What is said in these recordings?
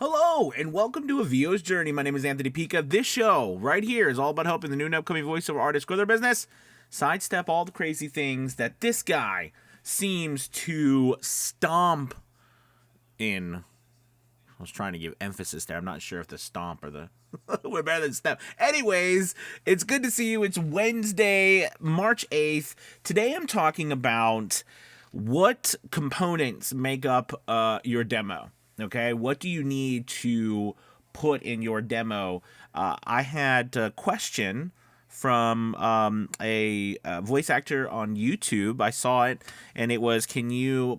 Hello, and welcome to A VO's Journey. My name is Anthony Pica. This show right here is all about helping the new and upcoming voiceover artists grow their business, sidestep all the crazy things that this guy seems to stomp in. I was trying to give emphasis there. I'm not sure if the stomp or the we're better than step. Anyways, it's good to see you. It's Wednesday, March 8th. Today I'm talking about what components make up your demo. Okay, what do you need to put in your demo? I had a question from a voice actor on YouTube. I saw it, and it was, can you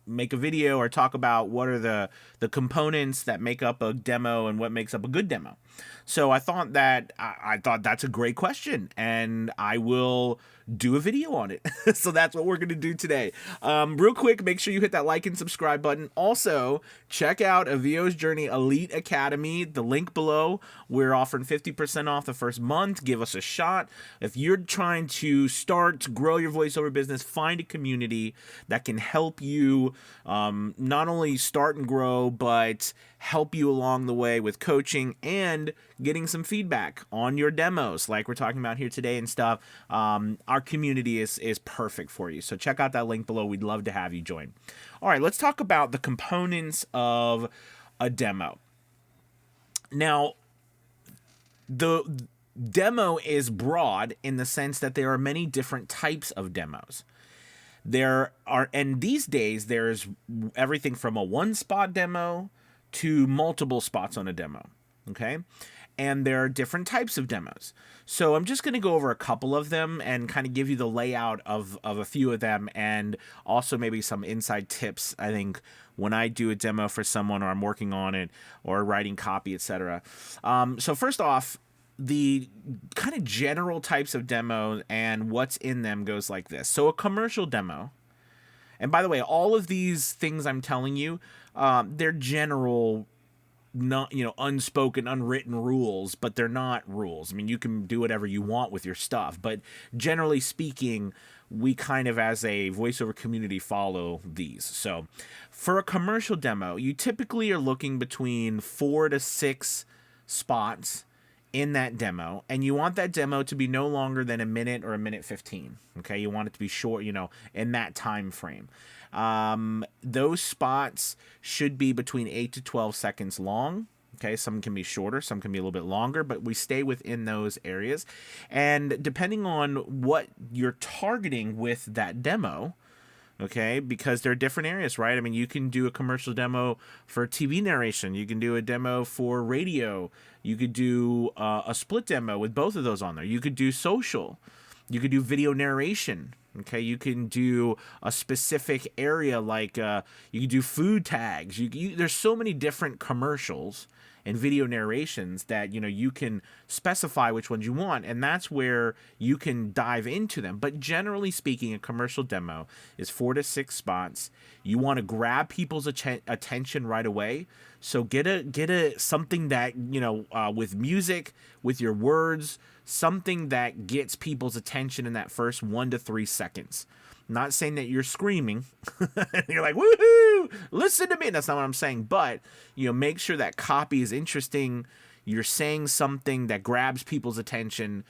make a video or talk about what are the components that make up a demo and what makes up a good demo? So I thought that's a great question, and I will do a video on it. So that's what we're going to do today. Real quick, make sure you hit that like and subscribe button. Also, check out A VO's Journey Elite Academy. The link below. We're offering 50% off the first month. Give us a shot. If you're trying to grow your voiceover business, find a community that can help you not only start and grow, but help you along the way with coaching and getting some feedback on your demos like we're talking about here today and stuff. Our community is perfect for you. So check out that link below. We'd love to have you join. All right, let's talk about the components of a demo. Now, the demo is broad in the sense that there are many different types of demos. And these days there's everything from a one-spot demo to multiple spots on a demo, okay? And there are different types of demos. So I'm just going to go over a couple of them and kind of give you the layout of a few of them, and also maybe some inside tips, I think, when I do a demo for someone or I'm working on it or writing copy, etc. So first off, the kind of general types of demos and what's in them goes like this. So a commercial demo, and by the way, all of these things I'm telling you, they're general, not, unspoken, unwritten rules, but they're not rules. I mean, you can do whatever you want with your stuff, but generally speaking, we kind of, as a voiceover community, follow these. So for a commercial demo, you typically are looking between 4 to 6 spots in that demo, and you want that demo to be no longer than a minute or a minute 15. Okay, you want it to be short, in that time frame. Those spots should be between 8 to 12 seconds long. Okay, some can be shorter, some can be a little bit longer, but we stay within those areas. And depending on what you're targeting with that demo, okay, because there are different areas, right? I mean, you can do a commercial demo for TV narration. You can do a demo for radio. You could do a split demo with both of those on there. You could do social. You could do video narration. Okay, you can do a specific area like you can do food tags. There's so many different commercials and video narrations that you can specify which ones you want, and that's where you can dive into them. But generally speaking, a commercial demo is 4 to 6 spots. You want to grab people's attention right away, so get a something that with music, with your words, something that gets people's attention in that first 1 to 3 seconds. Not saying that you're screaming, you're like, woohoo, listen to me. That's not what I'm saying. But, make sure that copy is interesting. You're saying something that grabs people's attention.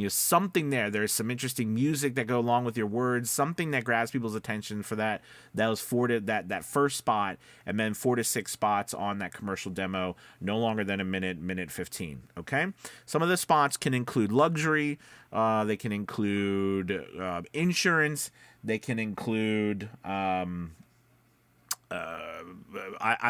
Something there. There's some interesting music that go along with your words. Something that grabs people's attention for that was that first spot, and then 4 to 6 spots on that commercial demo, no longer than a minute 15. Okay. Some of the spots can include luxury. They can include insurance. They can include. I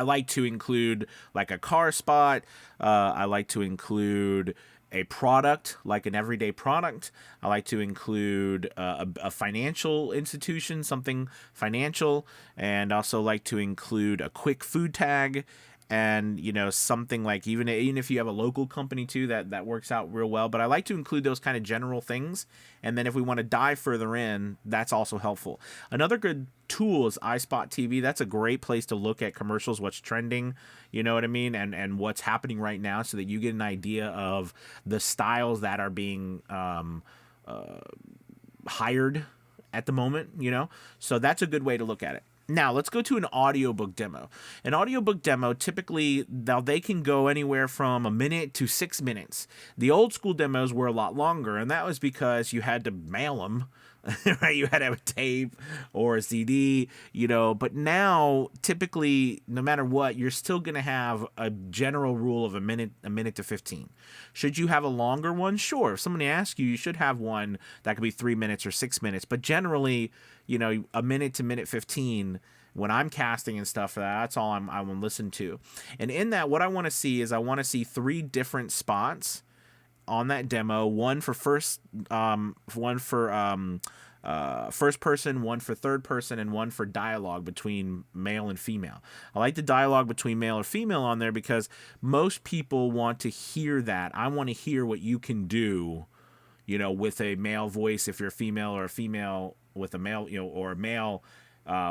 like to include like a car spot. I like to include a product, like an everyday product. I like to include a financial institution, something financial, and also like to include a quick food tag, and something like even if you have a local company too, that works out real well. But I like to include those kind of general things, and then if we want to dive further in, that's also helpful. Another good tool is iSpot TV. That's a great place to look at commercials, what's trending, you know what I mean, and what's happening right now, so that you get an idea of the styles that are being hired at the moment. So that's a good way to look at it. Now, let's go to an audiobook demo. An audiobook demo, typically, now they can go anywhere from a minute to 6 minutes. The old school demos were a lot longer, and that was because you had to mail them, right? You had to have a tape or a CD, but now, typically, no matter what, you're still going to have a general rule of a minute to 15. Should you have a longer one? Sure. If somebody asks you, you should have one that could be 3 minutes or 6 minutes, but generally, a minute to minute 15 when I'm casting and stuff, that's all I want to listen to. And in that, what I want to see is I want to see 3 different spots on that demo, one for first person, one for third person, and one for dialogue between male and female. I like the dialogue between male or female on there because most people want to hear that. I want to hear what you can do, with a male voice if you're a female, or a female with a male, or a male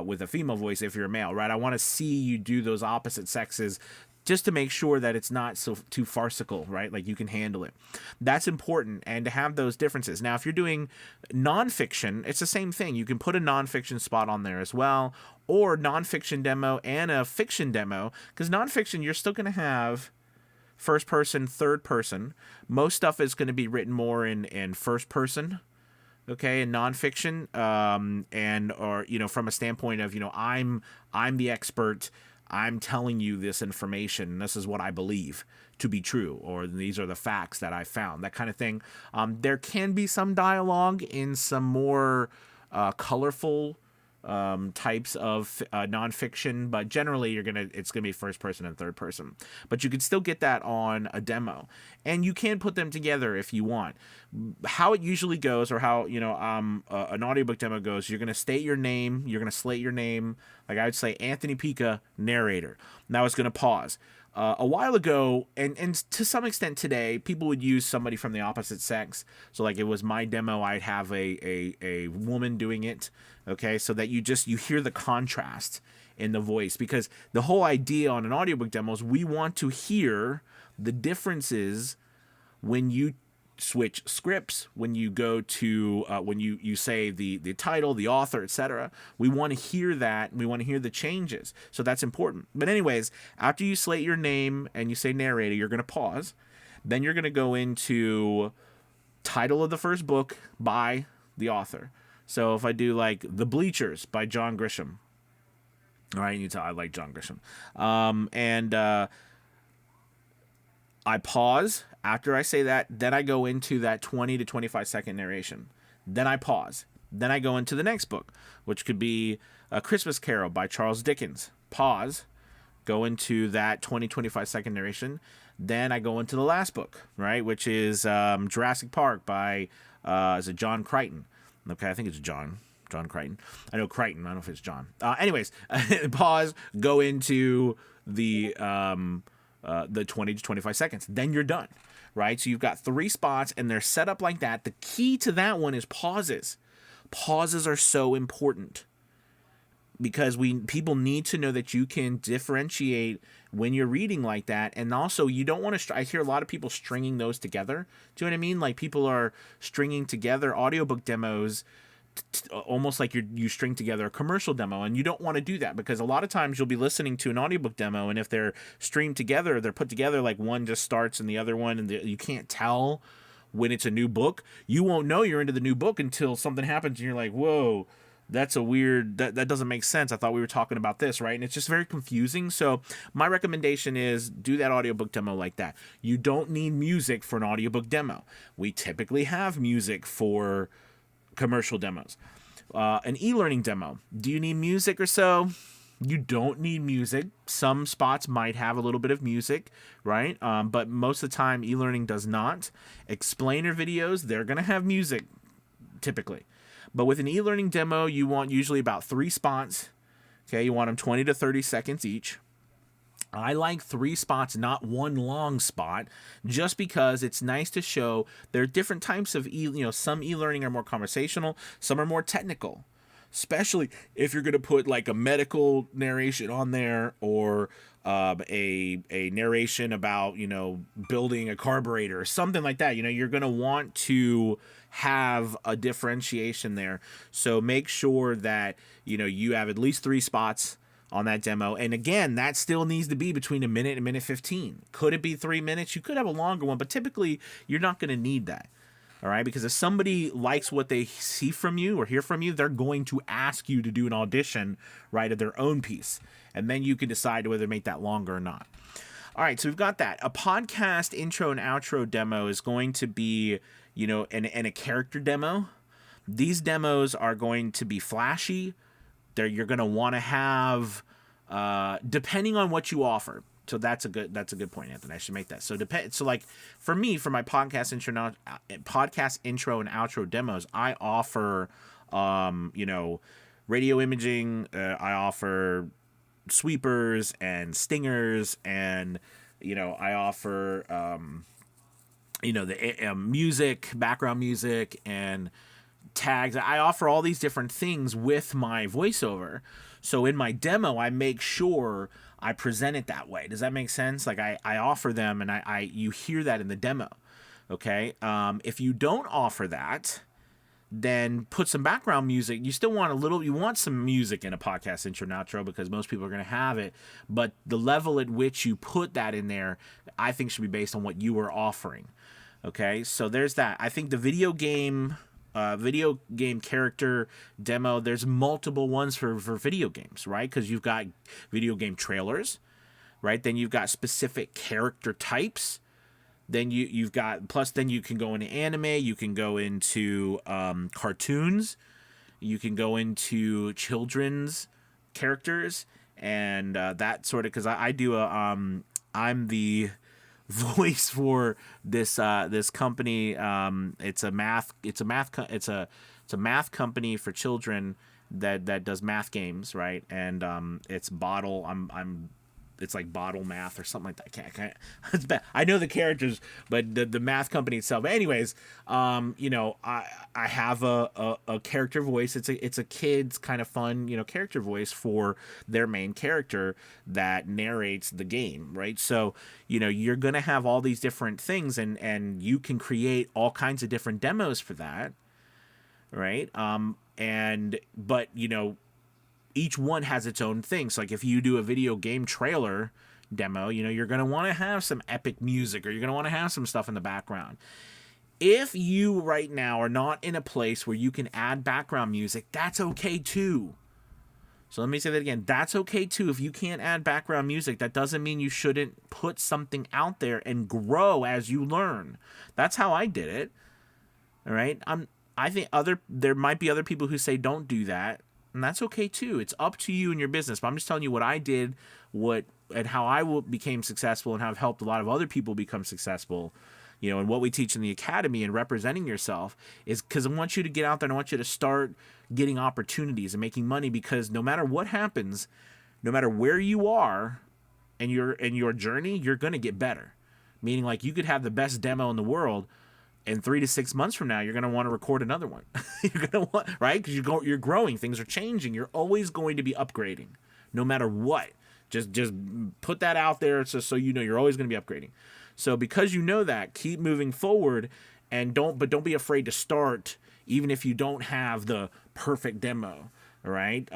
with a female voice if you're a male, right? I want to see you do those opposite sexes just to make sure that it's not so too farcical, right? Like you can handle it. That's important, and to have those differences. Now, if you're doing nonfiction, it's the same thing. You can put a nonfiction spot on there as well, or nonfiction demo and a fiction demo, because nonfiction, you're still going to have first person, third person. Most stuff is going to be written more in first person, okay, in nonfiction, or from a standpoint of I'm the expert. I'm telling you this information. This is what I believe to be true, or these are the facts that I found. That kind of thing. There can be some dialogue in some more colorful types of nonfiction, but generally it's gonna be first person and third person. But you can still get that on a demo, and you can put them together if you want. How it usually goes, or how an audiobook demo goes, you're gonna state your name, you're gonna slate your name. Like I would say, Anthony Pica, narrator. Now it's gonna pause. A while ago, and to some extent today, people would use somebody from the opposite sex. So like it was my demo, I'd have a woman doing it, okay, so that you hear the contrast in the voice. Because the whole idea on an audiobook demo is we want to hear the differences when you switch scripts, when you go to when you say the title, the author, etc. We want to hear that. We want to hear the changes. So that's important. But anyways, after you slate your name and you say narrator, you're going to pause. Then you're going to go into title of the first book by the author. So if I do like The Bleachers by John Grisham, all right, you can tell I like John Grisham, and I pause. After I say that, then I go into that 20 to 25 second narration. Then I pause. Then I go into the next book, which could be A Christmas Carol by Charles Dickens. Pause. Go into that 20-25 second narration. Then I go into the last book, right, which is Jurassic Park by is it John Crichton? Okay, I think it's John Crichton. I know Crichton. I don't know if it's John. Anyways, pause. Go into the 20 to 25 seconds. Then you're done, right? So you've got 3 spots, and they're set up like that. The key to that one is pauses. Pauses are so important because people need to know that you can differentiate when you're reading like that. And also, you don't want to I hear a lot of people stringing those together. Do you know what I mean? Like people are stringing together audiobook demos almost like you string together a commercial demo, and you don't want to do that, because a lot of times you'll be listening to an audiobook demo, and if they're streamed together, they're put together like one just starts and the other one, and you can't tell when it's a new book. You won't know you're into the new book until something happens and you're like, whoa, that's a weird, that doesn't make sense. I thought we were talking about this, right? And it's just very confusing. So my recommendation is do that audiobook demo like that. You don't need music for an audiobook demo. We typically have music for commercial demos. An e-learning demo, do you need music or so? You don't need music. Some spots might have a little bit of music, right? But most of the time, e-learning does not. Explainer videos, they're going to have music, typically. But with an e-learning demo, you want usually about 3 spots. Okay, you want them 20 to 30 seconds each. I like 3 spots, not one long spot, just because it's nice to show there are different types of some e-learning are more conversational, some are more technical. especially if you're going to put like a medical narration on there, or a narration about, building a carburetor or something like that. You're going to want to have a differentiation there. So make sure that, you have at least 3 spots on that demo. And again, that still needs to be between a minute and a minute 15. Could it be 3 minutes? You could have a longer one, but typically you're not going to need that. All right, because if somebody likes what they see from you or hear from you, they're going to ask you to do an audition, right, of their own piece. And then you can decide whether to make that longer or not. All right, so we've got that. A podcast intro and outro demo is going to be, and a character demo. These demos are going to be flashy. You're going to want to have, depending on what you offer. So that's a good point, Anthony. I should make that. So like for me, for my podcast intro and outro demos, I offer, radio imaging. I offer sweepers and stingers, and I offer the music, background music, and tags. I offer all these different things with my voiceover. So in my demo, I make sure I present it that way. Does that make sense? Like I offer them, and you hear that in the demo. Okay. If you don't offer that, then put some background music. You still want you want some music in a podcast intro and outro, because most people are going to have it. But the level at which you put that in there, I think should be based on what you are offering. Okay. So there's that. I think the video game character demo, there's multiple ones for video games, right? Because you've got video game trailers, right? Then you've got specific character types. Then you've got, plus then you can go into anime, you can go into cartoons, you can go into children's characters, and that sort of, because I do I'm the voice for this company. It's a math company for children that does math games, right? And it's Bottle. It's like Bottle Math or something like that. I can't it's bad. I know the characters, but the math company itself. But anyways, I have a character voice. It's a kid's kind of fun, character voice for their main character that narrates the game, right? So, you're gonna have all these different things, and you can create all kinds of different demos for that, right? But each one has its own thing. So like if you do a video game trailer demo, you're going to want to have some epic music, or you're going to want to have some stuff in the background. If you right now are not in a place where you can add background music, that's okay too. So let me say that again. That's okay too. If you can't add background music, that doesn't mean you shouldn't put something out there and grow as you learn. That's how I did it. All right. I think there might be other people who say don't do that. And that's okay too. It's up to you and your business. But I'm just telling you what I did, and how I became successful, and have helped a lot of other people become successful. And what we teach in the academy and representing yourself is because I want you to get out there, and I want you to start getting opportunities and making money, because no matter what happens, no matter where you are in your journey, you're going to get better. Meaning, like, you could have the best demo in the world, and 3 to 6 months from now, you're going to want to record another one. You're going to want, right? Because you're growing. Things are changing. You're always going to be upgrading, no matter what. Just put that out there so you're always going to be upgrading. So because you know that, keep moving forward, and don't be afraid to start, even if you don't have the perfect demo. All right.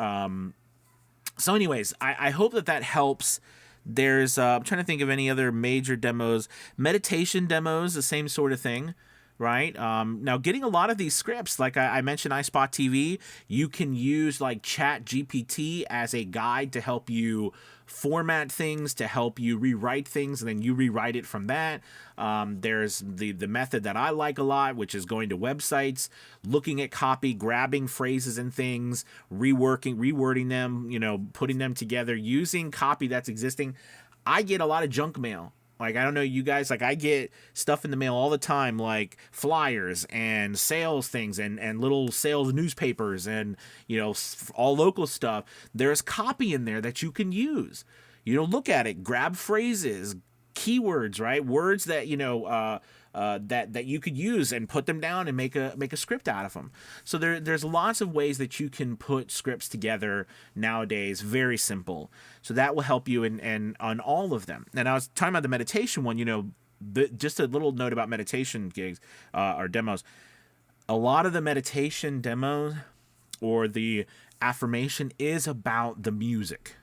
So anyways, I hope that helps. There's I'm trying to think of any other major demos. Meditation demos, the same sort of thing. Right. Now, getting a lot of these scripts, like I mentioned, iSpot TV, you can use like Chat GPT as a guide to help you format things, to help you rewrite things, and then you rewrite it from that. There's the method that I like a lot, which is going to websites, looking at copy, grabbing phrases and things, rewording them, putting them together, using copy that's existing. I get a lot of junk mail. Like, I don't know, you guys, like, I get stuff in the mail all the time, like flyers and sales things and little sales newspapers and, all local stuff. There's copy in there that you can use. Look at it, grab phrases, keywords, right? Words that that you could use and put them down and make a script out of them. So there's lots of ways that you can put scripts together nowadays. Very simple. So that will help you in on all of them. And I was talking about the meditation one. Just a little note about meditation gigs or demos. A lot of the meditation demos or the affirmation is about the music,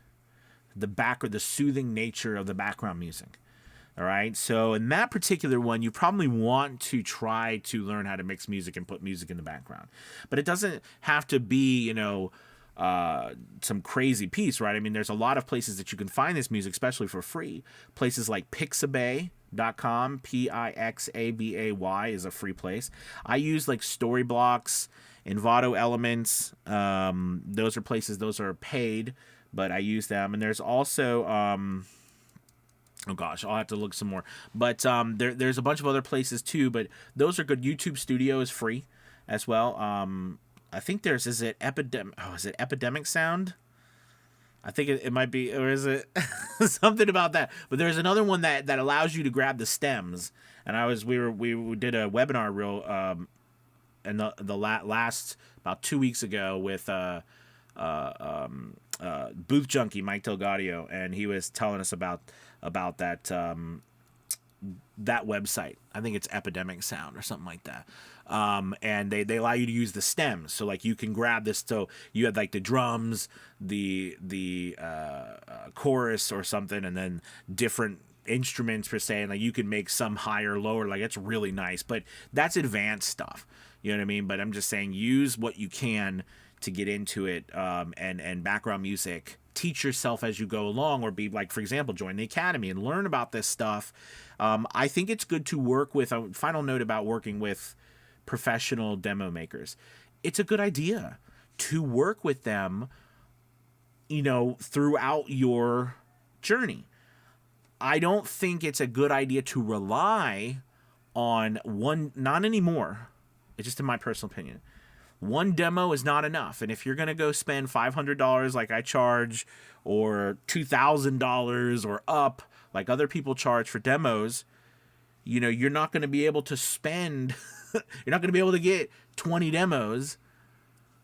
the soothing nature of the background music. All right. So in that particular one, you probably want to try to learn how to mix music and put music in the background, but it doesn't have to be, some crazy piece, right? I mean, there's a lot of places that you can find this music, especially for free. Places like Pixabay.com, Pixabay is a free place. I use like Storyblocks, Envato Elements. Those are places, those are paid, but I use them. And there's also, oh gosh, I'll have to look some more. But there's a bunch of other places too, but those are good. YouTube Studio is free as well. I think is it Epidemic Sound? I think it might be, or is it something about that? But there's another one that allows you to grab the stems. And we did a webinar in the last about 2 weeks ago with Booth Junkie Mike Delgadio, and he was telling us about that that website. I think it's Epidemic Sound or something like that. And they allow you to use the stems, so like you can grab this. So you had like the drums, the chorus or something, and then different instruments per se, and like you can make some higher, lower. Like it's really nice, but that's advanced stuff. You know what I mean? But I'm just saying, use what you can to get into it, and background music. Teach yourself as you go along, or be like, for example, join the academy and learn about this stuff. I think it's good to work with. A final note about working with professional demo makers. It's a good idea to work with them, throughout your journey. I don't think it's a good idea to rely on one, not anymore. It's just in my personal opinion. One demo is not enough. And if you're going to go spend $500 like I charge, or $2,000 or up like other people charge for demos, you're not going to be able to spend, you're not going to be able to get 20 demos.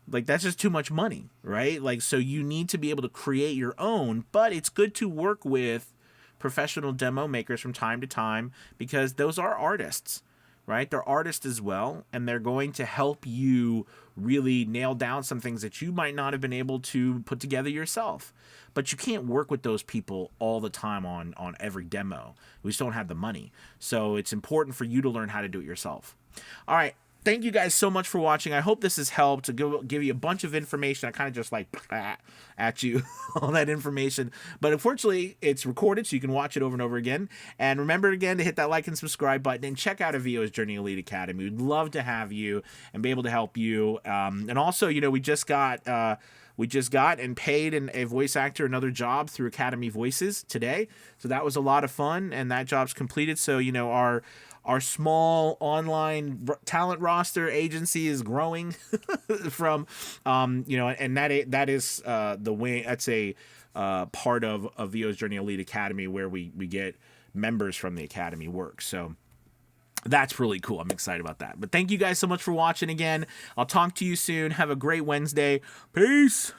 Like that's just too much money, right? Like, so you need to be able to create your own, but it's good to work with professional demo makers from time to time, because those are artists. Right? They're artists as well, and they're going to help you really nail down some things that you might not have been able to put together yourself. But you can't work with those people all the time on every demo. We just don't have the money. So it's important for you to learn how to do it yourself. All right. Thank you guys so much for watching. I hope this has helped to give you a bunch of information. I kind of just like at you all that information. But unfortunately, it's recorded, so you can watch it over and over again. And remember again to hit that like and subscribe button, and check out a VO's Journey Elite Academy. We'd love to have you and be able to help you. And also, we just got and paid a voice actor another job through Academy Voices today. So that was a lot of fun, and that job's completed. So, our small online talent roster agency is growing from, and that is the way. That's a part of VO's Journey Elite Academy, where we get members from the Academy work. So that's really cool. I'm excited about that. But thank you guys so much for watching again. I'll talk to you soon. Have a great Wednesday. Peace.